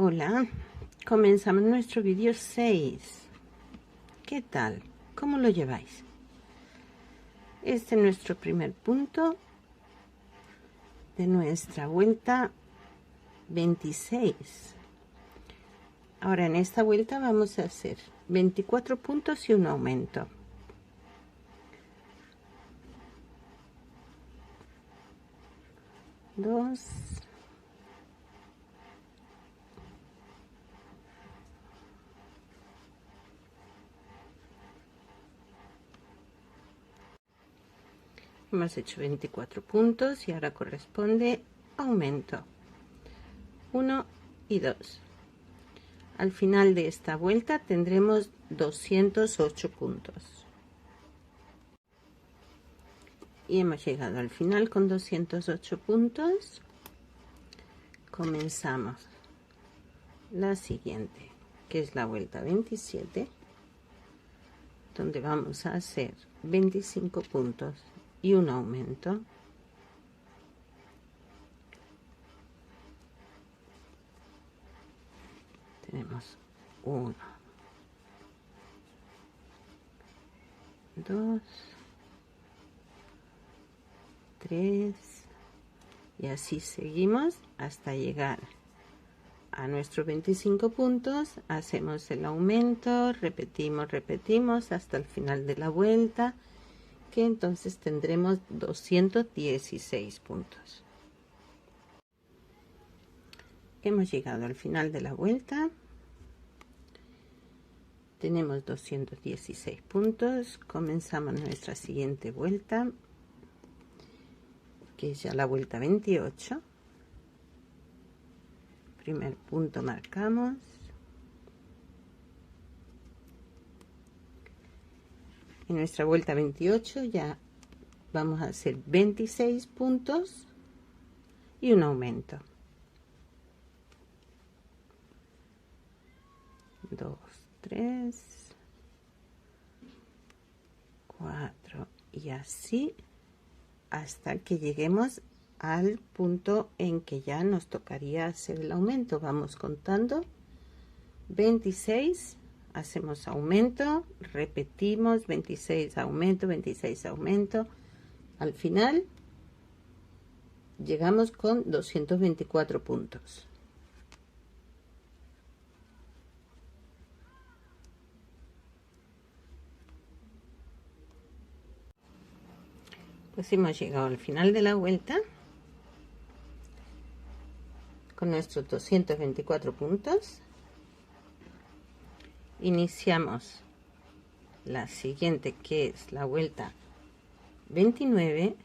Hola, comenzamos nuestro vídeo 6. ¿Qué tal? ¿Cómo lo lleváis? Este es nuestro primer punto de nuestra vuelta 26. Ahora en esta vuelta vamos a hacer 24 puntos y un aumento. Dos. Hemos hecho 24 puntos y ahora corresponde aumento 1 y 2. Al final de esta vuelta tendremos 208 puntos. Y hemos llegado al final con 208 puntos. Comenzamos la siguiente, que es la vuelta 27, donde vamos a hacer 25 puntos y un aumento. Tenemos 1, 2, 3 y así seguimos hasta llegar a nuestros 25 puntos. Hacemos el aumento, repetimos hasta el final de la vuelta, que entonces tendremos 216 puntos. Hemos llegado al final de la vuelta, tenemos 216 puntos. Comenzamos nuestra siguiente vuelta, que es ya la vuelta 28. Primer punto marcamos, en nuestra vuelta 28 ya vamos a hacer 26 puntos y un aumento. 2, 3, 4 y así hasta que lleguemos al punto en que ya nos tocaría hacer el aumento. Vamos contando 26, hacemos aumento, repetimos 26 aumento, 26 aumento. Al final llegamos con 224 puntos. Pues hemos llegado al final de la vuelta con nuestros 224 puntos. Iniciamos la siguiente, que es la vuelta 29,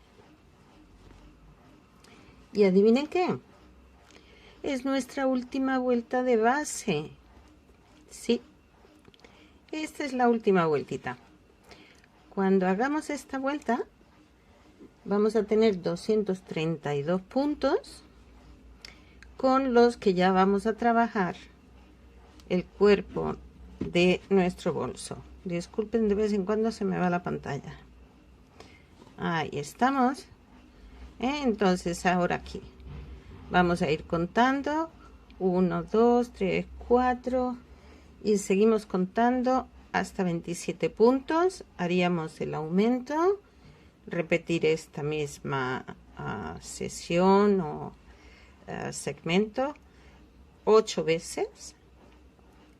y adivinen qué, es nuestra última vuelta de base. Sí, esta es la última vueltita. Cuando hagamos esta vuelta vamos a tener 232 puntos, con los que ya vamos a trabajar el cuerpo de nuestro bolso. Disculpen, de vez en cuando se me va la pantalla. Ahí estamos. Entonces ahora aquí vamos a ir contando 1, 2, 3, 4 y seguimos contando hasta 27 puntos. Haríamos el aumento, repetir esta misma sesión o segmento 8 veces.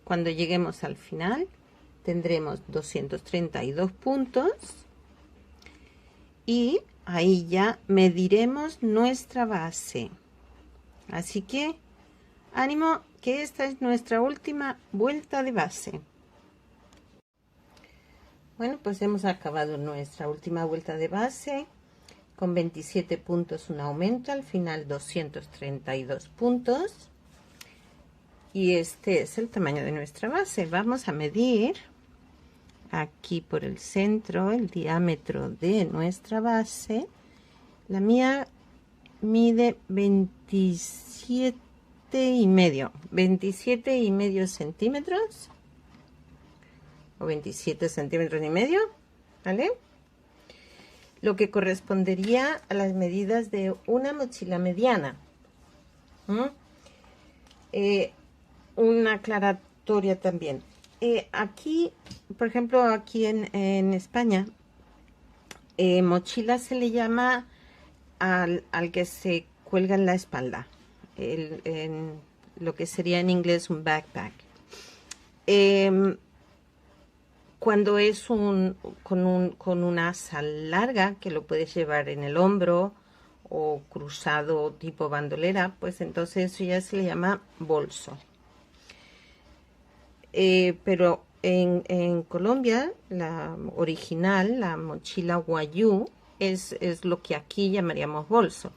Cuando lleguemos al final tendremos 232 puntos y ahí ya mediremos nuestra base. Así que ánimo, que esta es nuestra última vuelta de base. Bueno, pues hemos acabado nuestra última vuelta de base con 27 puntos, un aumento, al final 232 puntos. Y este es el tamaño de nuestra base. Vamos a medir aquí por el centro el diámetro de nuestra base. La mía mide 27 y medio centímetros, o 27 centímetros y medio, ¿vale? Lo que correspondería a las medidas de una mochila mediana. una aclaratoria también. Aquí, por ejemplo, aquí en España, mochila se le llama al que se cuelga en la espalda, en lo que sería en inglés un backpack. Cuando es con una asa larga que lo puedes llevar en el hombro o cruzado tipo bandolera, pues entonces eso ya se le llama bolso. Pero en Colombia, la original, la mochila guayú, es lo que aquí llamaríamos bolso.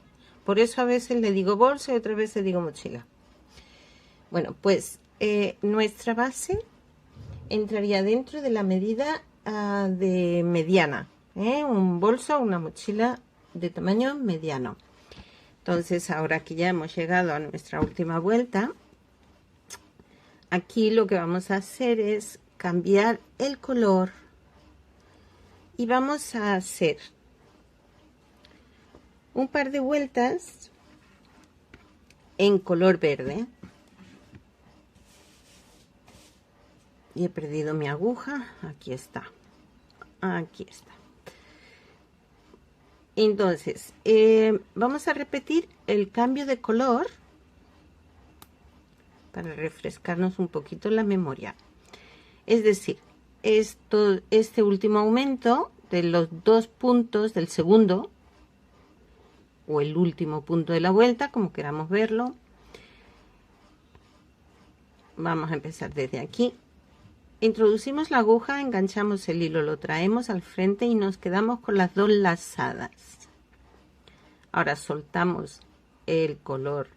Por eso a veces le digo bolso y otras veces digo mochila. Bueno, pues nuestra base entraría dentro de la medida de mediana, un bolso, una mochila de tamaño mediano. Entonces, ahora que ya hemos llegado a nuestra última vuelta, aquí lo que vamos a hacer es cambiar el color y vamos a hacer un par de vueltas en color verde. Y he perdido mi aguja. Aquí está. Aquí está. Entonces, vamos a repetir el cambio de color para refrescarnos un poquito la memoria. Es decir, este último aumento de los 2 puntos del segundo, o el último punto de la vuelta, como queramos verlo. Vamos a empezar desde aquí. Introducimos la aguja, enganchamos el hilo, lo traemos al frente y nos quedamos con las 2 lazadas. Ahora soltamos el color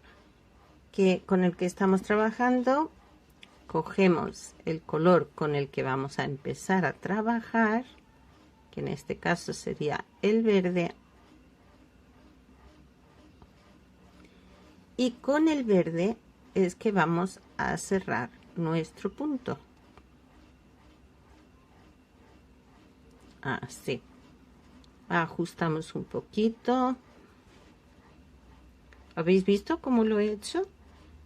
con el que estamos trabajando, cogemos el color con el que vamos a empezar a trabajar, que en este caso sería el verde, y con el verde es que vamos a cerrar nuestro punto. Así. Ajustamos un poquito. ¿Habéis visto cómo lo he hecho?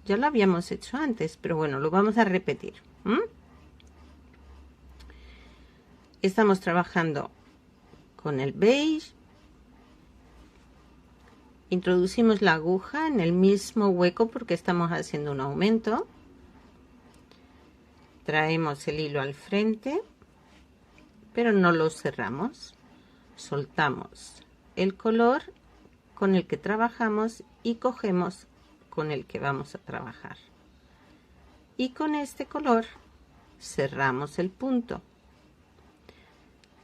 Ya lo habíamos hecho antes, pero bueno, lo vamos a repetir. Estamos trabajando con el beige. Introducimos la aguja en el mismo hueco porque estamos haciendo un aumento. Traemos el hilo al frente, pero no lo cerramos. Soltamos el color con el que trabajamos y cogemos con el que vamos a trabajar. Y con este color cerramos el punto.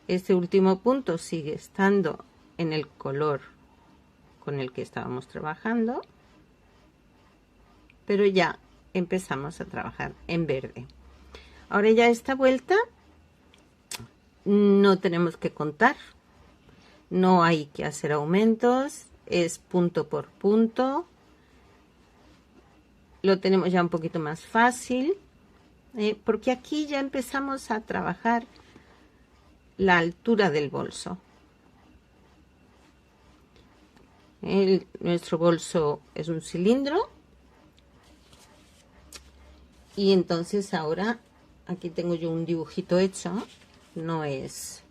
Este último punto sigue estando en el color con el que estábamos trabajando, pero ya empezamos a trabajar en verde. Ahora ya esta vuelta no tenemos que contar, no hay que hacer aumentos, es punto por punto. Lo tenemos ya un poquito más fácil, porque aquí ya empezamos a trabajar la altura del bolso. Nuestro bolso es un cilindro, y entonces ahora aquí tengo yo un dibujito hecho. No es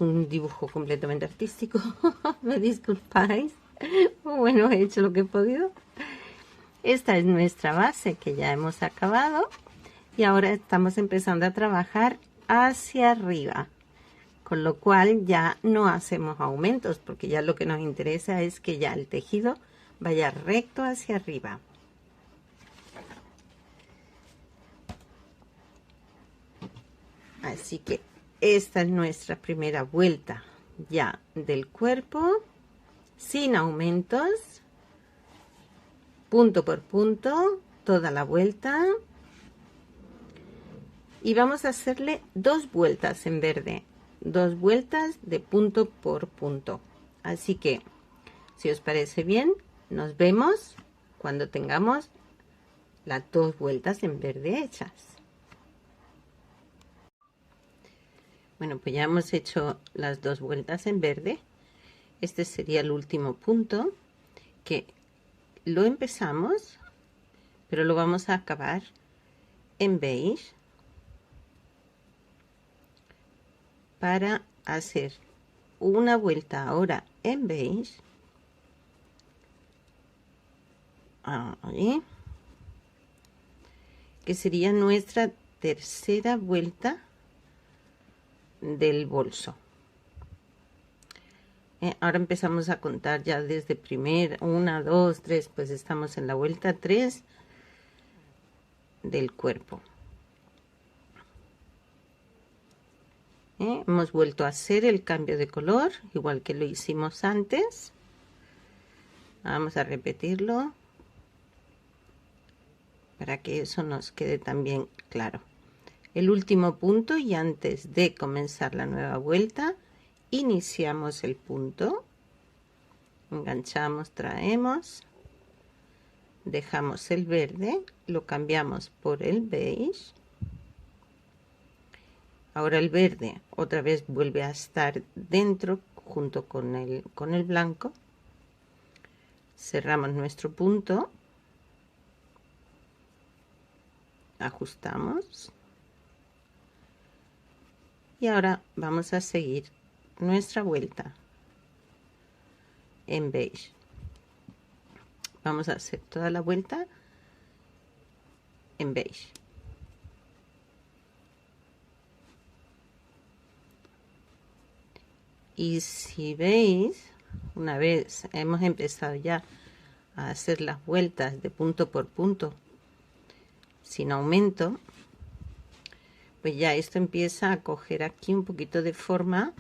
un dibujo completamente artístico. Me disculpáis. Bueno, he hecho lo que he podido. Esta es nuestra base que ya hemos acabado y ahora estamos empezando a trabajar hacia arriba, con lo cual ya no hacemos aumentos porque ya lo que nos interesa es que ya el tejido vaya recto hacia arriba. Así que esta es nuestra primera vuelta ya del cuerpo, sin aumentos, punto por punto, toda la vuelta. Y vamos a hacerle 2 vueltas en verde, 2 vueltas de punto por punto. Así que, si os parece bien, nos vemos cuando tengamos las 2 vueltas en verde hechas. Bueno, pues ya hemos hecho las 2 vueltas en verde. Este sería el último punto, que lo empezamos pero lo vamos a acabar en beige para hacer una vuelta ahora en beige. Ahí, que sería nuestra tercera vuelta del bolso. Ahora empezamos a contar ya desde primera, 1, 2, 3, pues estamos en la vuelta 3 del cuerpo. Hemos vuelto a hacer el cambio de color, igual que lo hicimos antes. Vamos a repetirlo para que eso nos quede también claro. El último punto, y antes de comenzar la nueva vuelta, iniciamos el punto, enganchamos, traemos, dejamos el verde, lo cambiamos por el beige. Ahora el verde otra vez vuelve a estar dentro junto con el blanco. Cerramos nuestro punto, ajustamos y ahora vamos a seguir nuestra vuelta en beige. Vamos a hacer toda la vuelta en beige. Y si veis, una vez hemos empezado ya a hacer las vueltas de punto por punto sin aumento, pues ya esto empieza a coger aquí un poquito de forma,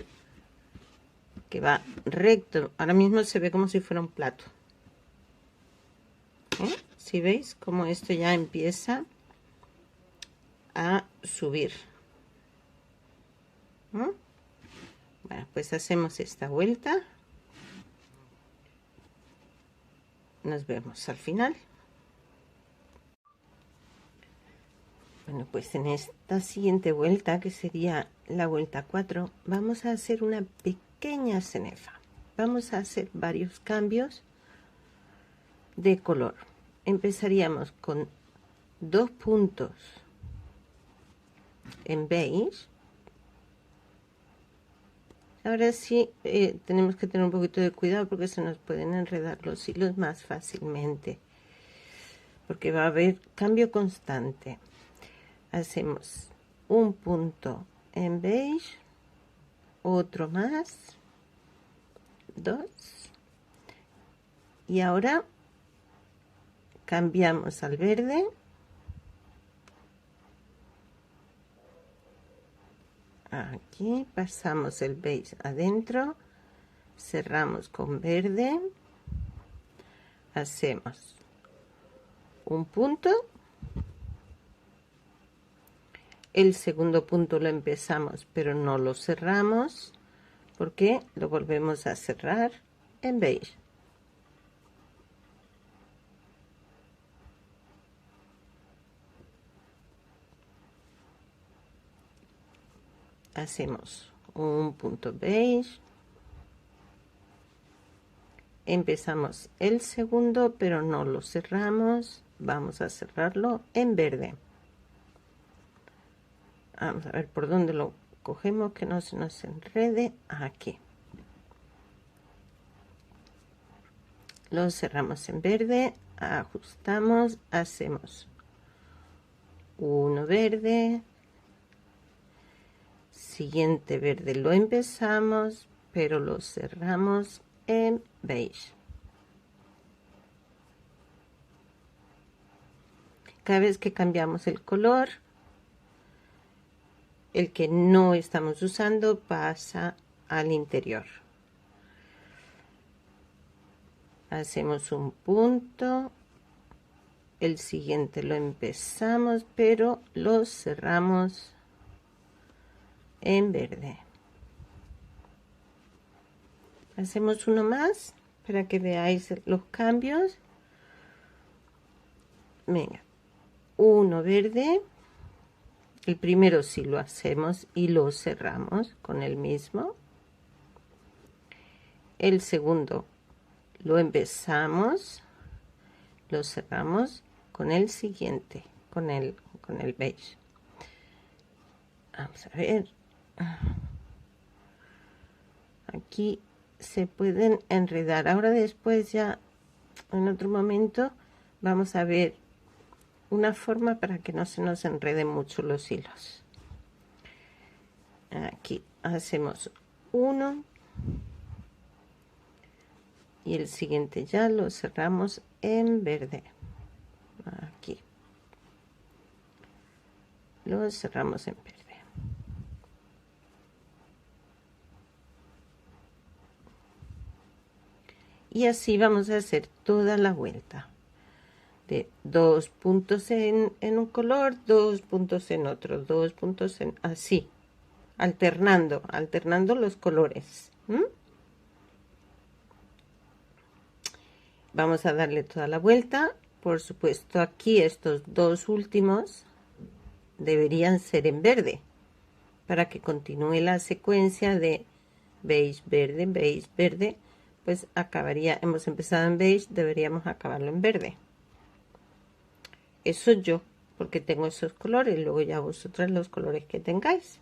que va recto. Ahora mismo se ve como si fuera un plato. Si veis como esto ya empieza a subir. Bueno, pues hacemos esta vuelta. Nos vemos al final. Bueno, pues en esta siguiente vuelta, que sería la vuelta 4, vamos a hacer una pequeña cenefa. Vamos a hacer varios cambios de color. Empezaríamos con 2 puntos en beige. Ahora sí tenemos que tener un poquito de cuidado porque se nos pueden enredar los hilos más fácilmente, porque va a haber cambio constante. Hacemos un punto en beige, otro más, 2, y ahora cambiamos al verde. Aquí pasamos el beige adentro, cerramos con verde, hacemos un punto, el segundo punto lo empezamos pero no lo cerramos porque lo volvemos a cerrar en beige. Hacemos un punto beige, empezamos el segundo pero no lo cerramos, vamos a cerrarlo en verde. Vamos a ver por dónde lo cogemos que no se nos enrede. Aquí lo cerramos en verde, ajustamos, hacemos uno verde, siguiente verde lo empezamos pero lo cerramos en beige. Cada vez que cambiamos el color, el que no estamos usando pasa al interior. Hacemos un punto, el siguiente lo empezamos pero lo cerramos en verde. Hacemos uno más para que veáis los cambios. Venga, uno verde, el primero sí lo hacemos y lo cerramos con el mismo. El segundo lo empezamos, lo cerramos con el siguiente, con el beige. Vamos a ver. Aquí se pueden enredar. Ahora después ya, en otro momento, vamos a ver una forma para que no se nos enreden mucho los hilos. Aquí hacemos uno y el siguiente ya lo cerramos en verde. Aquí lo cerramos en verde. Y así vamos a hacer toda la vuelta de 2 puntos en un color, 2 puntos en otro, 2 puntos en así, alternando los colores. Vamos a darle toda la vuelta. Por supuesto, aquí estos dos últimos deberían ser en verde para que continúe la secuencia de beige, verde. Pues hemos empezado en beige, deberíamos acabarlo en verde. Eso yo, porque tengo esos colores, luego ya vosotras los colores que tengáis.